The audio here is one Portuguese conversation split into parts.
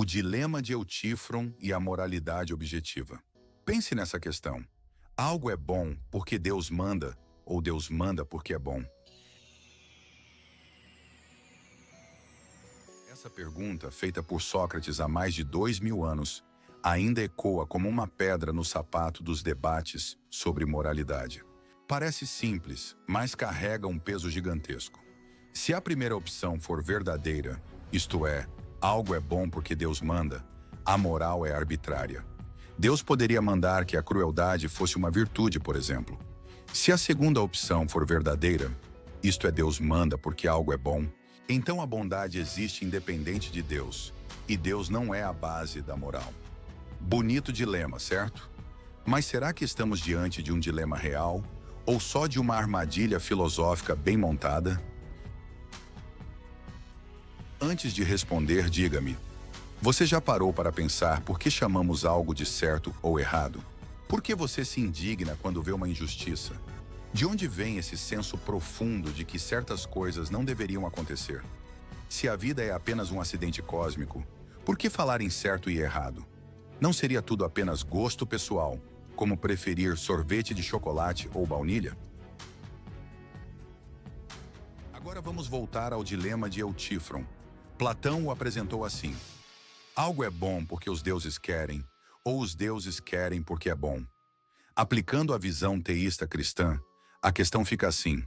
O dilema de Eutífron e a moralidade objetiva. Pense nessa questão. Algo é bom porque Deus manda, ou Deus manda porque é bom? Essa pergunta, feita por Sócrates há mais de 2000 anos, ainda ecoa como uma pedra no sapato dos debates sobre moralidade. Parece simples, mas carrega um peso gigantesco. Se a primeira opção for verdadeira, isto é, algo é bom porque Deus manda, a moral é arbitrária. Deus poderia mandar que a crueldade fosse uma virtude, por exemplo. Se a segunda opção for verdadeira, isto é, Deus manda porque algo é bom, então a bondade existe independente de Deus, e Deus não é a base da moral. Bonito dilema, certo? Mas será que estamos diante de um dilema real, ou só de uma armadilha filosófica bem montada? Antes de responder, diga-me, você já parou para pensar por que chamamos algo de certo ou errado? Por que você se indigna quando vê uma injustiça? De onde vem esse senso profundo de que certas coisas não deveriam acontecer? Se a vida é apenas um acidente cósmico, por que falar em certo e errado? Não seria tudo apenas gosto pessoal, como preferir sorvete de chocolate ou baunilha? Agora vamos voltar ao dilema de Eutífron. Platão o apresentou assim: algo é bom porque os deuses querem, ou os deuses querem porque é bom. Aplicando a visão teísta cristã, a questão fica assim: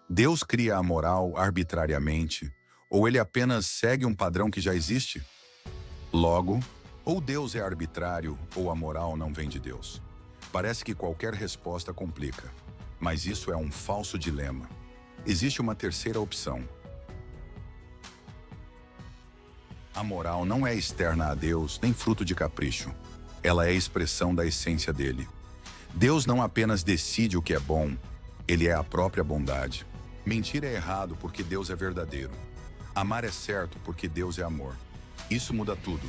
Deus cria a moral arbitrariamente, ou ele apenas segue um padrão que já existe? Logo, ou Deus é arbitrário, ou a moral não vem de Deus. Parece que qualquer resposta complica, mas isso é um falso dilema. Existe uma terceira opção. A moral não é externa a Deus, nem fruto de capricho. Ela é a expressão da essência dele. Deus não apenas decide o que é bom, ele é a própria bondade. Mentir é errado porque Deus é verdadeiro. Amar é certo porque Deus é amor. Isso muda tudo.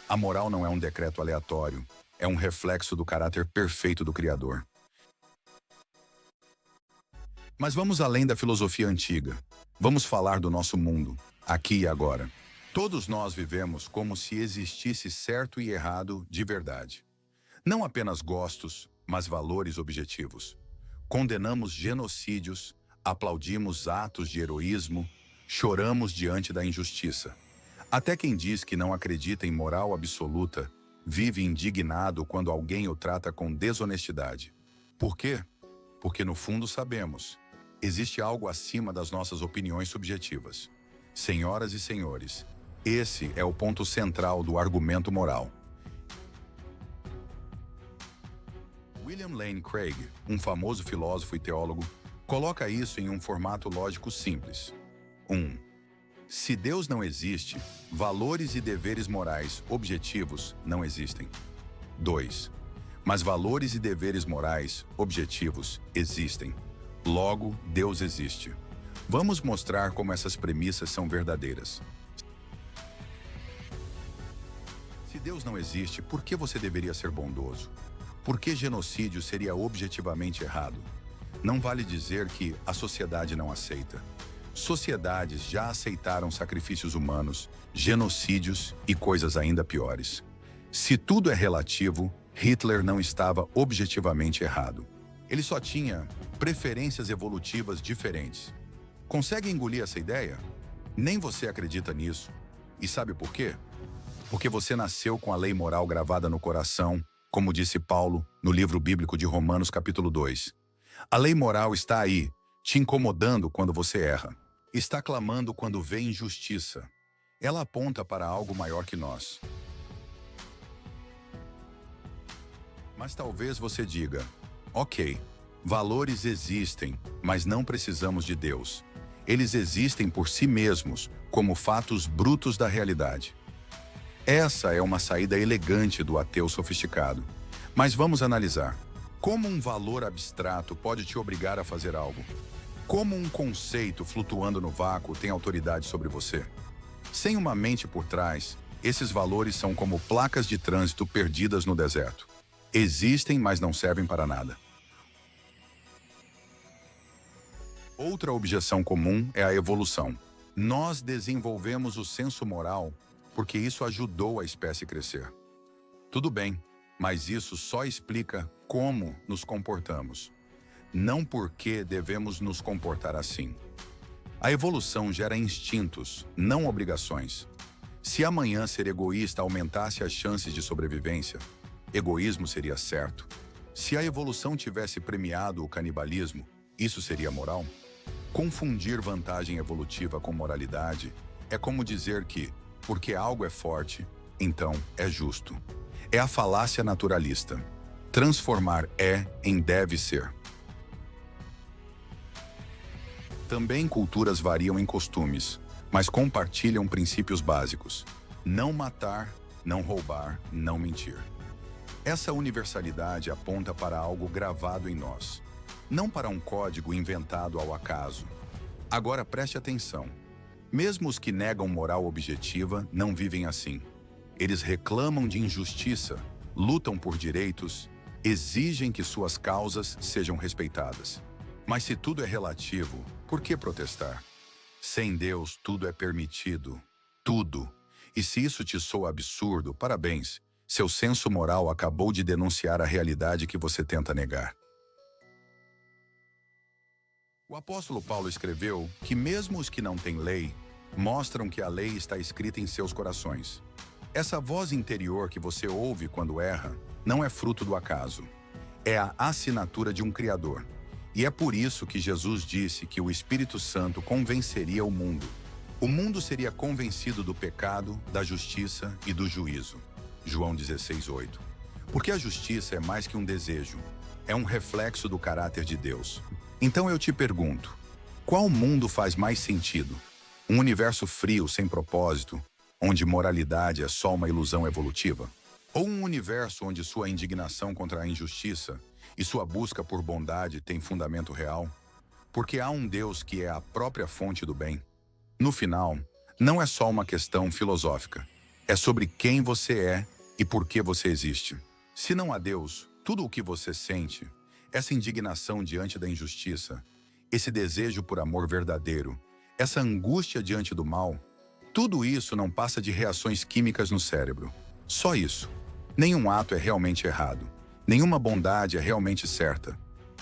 A moral não é um decreto aleatório, é um reflexo do caráter perfeito do Criador. Mas vamos além da filosofia antiga. Vamos falar do nosso mundo, aqui e agora. Todos nós vivemos como se existisse certo e errado de verdade. Não apenas gostos, mas valores objetivos. Condenamos genocídios, aplaudimos atos de heroísmo, choramos diante da injustiça. Até quem diz que não acredita em moral absoluta vive indignado quando alguém o trata com desonestidade. Por quê? Porque no fundo sabemos, existe algo acima das nossas opiniões subjetivas. Senhoras e senhores, esse é o ponto central do argumento moral. William Lane Craig, um famoso filósofo e teólogo, coloca isso em um formato lógico simples. 1. Se Deus não existe, valores e deveres morais objetivos não existem. 2. Mas valores e deveres morais objetivos existem. Logo, Deus existe. Vamos mostrar como essas premissas são verdadeiras. Se Deus não existe, por que você deveria ser bondoso? Por que genocídio seria objetivamente errado? Não vale dizer que a sociedade não aceita. Sociedades já aceitaram sacrifícios humanos, genocídios e coisas ainda piores. Se tudo é relativo, Hitler não estava objetivamente errado. Ele só tinha preferências evolutivas diferentes. Consegue engolir essa ideia? Nem você acredita nisso. E sabe por quê? Porque você nasceu com a lei moral gravada no coração, como disse Paulo no livro bíblico de Romanos capítulo 2. A lei moral está aí, te incomodando quando você erra. Está clamando quando vê injustiça. Ela aponta para algo maior que nós. Mas talvez você diga, ok, valores existem, mas não precisamos de Deus. Eles existem por si mesmos, como fatos brutos da realidade. Essa é uma saída elegante do ateu sofisticado. Mas vamos analisar. Como um valor abstrato pode te obrigar a fazer algo? Como um conceito flutuando no vácuo tem autoridade sobre você? Sem uma mente por trás, esses valores são como placas de trânsito perdidas no deserto. Existem, mas não servem para nada. Outra objeção comum é a evolução. Nós desenvolvemos o senso moral porque isso ajudou a espécie crescer. Tudo bem, mas isso só explica como nos comportamos, não por que devemos nos comportar assim. A evolução gera instintos, não obrigações. Se amanhã ser egoísta aumentasse as chances de sobrevivência, egoísmo seria certo. Se a evolução tivesse premiado o canibalismo, isso seria moral? Confundir vantagem evolutiva com moralidade é como dizer que, porque algo é forte, então é justo. É a falácia naturalista. Transformar é em deve ser. Também culturas variam em costumes, mas compartilham princípios básicos. Não matar, não roubar, não mentir. Essa universalidade aponta para algo gravado em nós, não para um código inventado ao acaso. Agora preste atenção. Mesmo os que negam moral objetiva não vivem assim. Eles reclamam de injustiça, lutam por direitos, exigem que suas causas sejam respeitadas. Mas se tudo é relativo, por que protestar? Sem Deus, tudo é permitido. Tudo. E se isso te soa absurdo, parabéns. Seu senso moral acabou de denunciar a realidade que você tenta negar. O apóstolo Paulo escreveu que mesmo os que não têm lei, mostram que a lei está escrita em seus corações. Essa voz interior que você ouve quando erra, não é fruto do acaso. É a assinatura de um Criador. E é por isso que Jesus disse que o Espírito Santo convenceria o mundo. O mundo seria convencido do pecado, da justiça e do juízo. João 16:8. Porque a justiça é mais que um desejo, é um reflexo do caráter de Deus. Então eu te pergunto, qual mundo faz mais sentido? Um universo frio, sem propósito, onde moralidade é só uma ilusão evolutiva? Ou um universo onde sua indignação contra a injustiça e sua busca por bondade tem fundamento real? Porque há um Deus que é a própria fonte do bem. No final, não é só uma questão filosófica. É sobre quem você é e por que você existe. Se não há Deus, tudo o que você sente, essa indignação diante da injustiça, esse desejo por amor verdadeiro, essa angústia diante do mal, tudo isso não passa de reações químicas no cérebro. Só isso. Nenhum ato é realmente errado. Nenhuma bondade é realmente certa.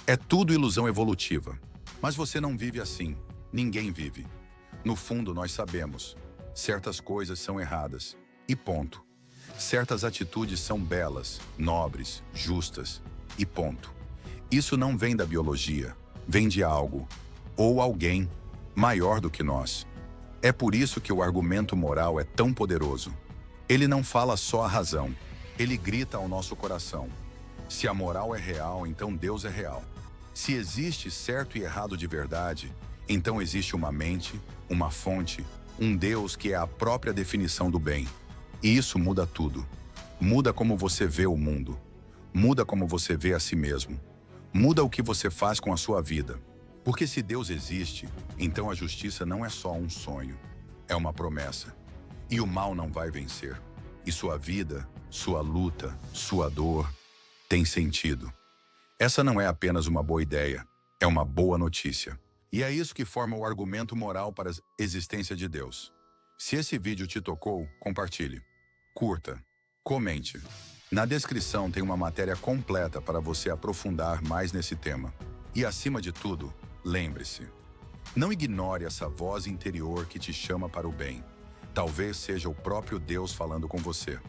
É tudo ilusão evolutiva. Mas você não vive assim. Ninguém vive. No fundo, nós sabemos. Certas coisas são erradas. E ponto. Certas atitudes são belas, nobres, justas. E ponto. Isso não vem da biologia. Vem de algo. Ou alguém maior do que nós. É por isso que o argumento moral é tão poderoso. Ele não fala só a razão. Ele grita ao nosso coração. Se a moral é real, então Deus é real. Se existe certo e errado de verdade, então existe uma mente, uma fonte, um Deus que é a própria definição do bem. E isso muda tudo. Muda como você vê o mundo. Muda como você vê a si mesmo. Muda o que você faz com a sua vida. Porque se Deus existe, então a justiça não é só um sonho. É uma promessa. E o mal não vai vencer. E sua vida, sua luta, sua dor, tem sentido. Essa não é apenas uma boa ideia, é uma boa notícia. E é isso que forma o argumento moral para a existência de Deus. Se esse vídeo te tocou, compartilhe. Curta. Comente. Na descrição tem uma matéria completa para você aprofundar mais nesse tema. E acima de tudo, lembre-se. Não ignore essa voz interior que te chama para o bem. Talvez seja o próprio Deus falando com você.